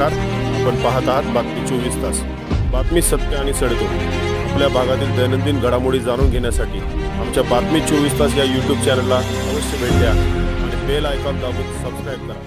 नमस्कार, आपण पाहत आहात बातमी 24 तास। बातमी सत्य आणि सडेतोड। आपल्या भागातील दैनंदिन घडामोडी जाणून घेण्यासाठी आमच्या बातमी 24 तास या YouTube चॅनलला अवश्य भेट द्या आणि बेल आयकॉन दाबून सबस्क्राइब करा।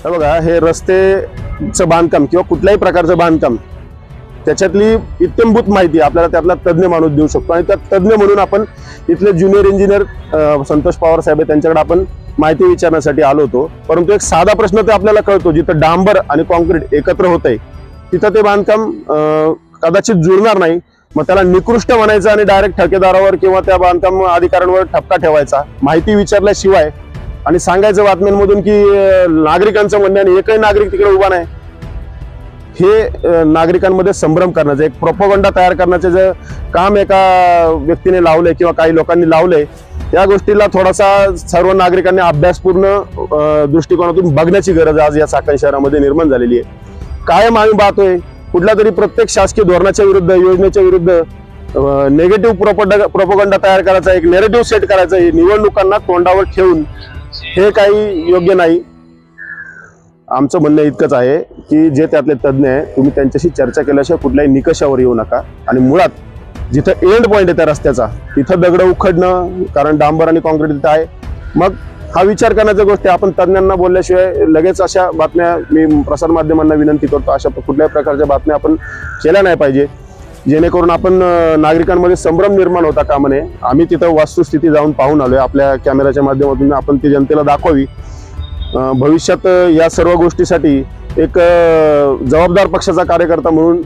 बघा, हे रस्तेचं बांधकाम किंवा कुठल्याही प्रकारचं बांधकाम त्याच्यातली इत्यंभूत माहिती आपल्याला त्यातला तज्ञ माणूस देऊ शकतो आणि त्या तज्ञ म्हणून आपण इथले ज्युनियर इंजिनियर संतोष पवार साहेब त्यांच्याकडे आपण माहिती विचारण्यासाठी आलो होतो। परंतु एक साधा प्रश्न ते आपल्याला कळतो, जिथं डांबर आणि कॉन्क्रीट एकत्र होतंय तिथं ते बांधकाम कदाचित जुळणार नाही। मग त्याला निकृष्ट म्हणायचं आणि डायरेक्ट ठेकेदारावर किंवा त्या बांधकाम अधिकाऱ्यांवर ठपका ठेवायचा, माहिती विचारल्याशिवाय आणि सांगायचं बातम्यांमधून की नागरिकांचं म्हणणं आणि एकही नागरिक तिकडे उभा नाही, हे नागरिकांमध्ये संभ्रम करण्याचं एक प्रोपगंडा तयार करण्याचं जे काम एका व्यक्तीने लावलंय किंवा काही लोकांनी लावलंय, या गोष्टीला थोडासा सर्व नागरिकांनी अभ्यासपूर्ण दृष्टिकोनातून बघण्याची गरज आज या चाकण शहरामध्ये निर्माण झालेली आहे। कायम आम्ही पाहतोय कुठल्या तरी प्रत्येक शासकीय धोरणाच्या विरुद्ध, योजनेच्या विरुद्ध नेगेटिव्ह प्रोपगंडा तयार करायचा, एक नेरेटिव्ह सेट करायचा, हे निवडणुकांना तोंडावर ठेवून हे काही योग्य नाही। आमचं म्हणणं इतकंच आहे की जे त्यातले तज्ञ आहे तुम्ही त्यांच्याशी चर्चा केल्याशिवाय कुठल्याही निकषावर येऊ नका आणि मुळात जिथं एंड पॉइंट आहे त्या रस्त्याचा तिथं दगड उखडणं, कारण डांबर आणि कॉन्क्रीट तिथं आहे, मग हा विचार करण्याच्या गोष्टी आपण तज्ञांना बोलल्याशिवाय लगेच अशा बातम्या, मी प्रसार माध्यमांना विनंती करतो, अशा कुठल्याही प्रकारच्या बातम्या आपण केल्या नाही पाहिजे, जेणेकरून आपण नागरिकांमध्ये संभ्रम निर्माण होता कामा नये। आम्ही तिथं वस्तुस्थिती जाऊन पाहून आलोय, आपल्या कॅमेऱ्याच्या माध्यमातून आपण ती जनतेला दाखवावी। भविष्यात या सर्व गोष्टीसाठी एक जबाबदार पक्षाचा कार्यकर्ता म्हणून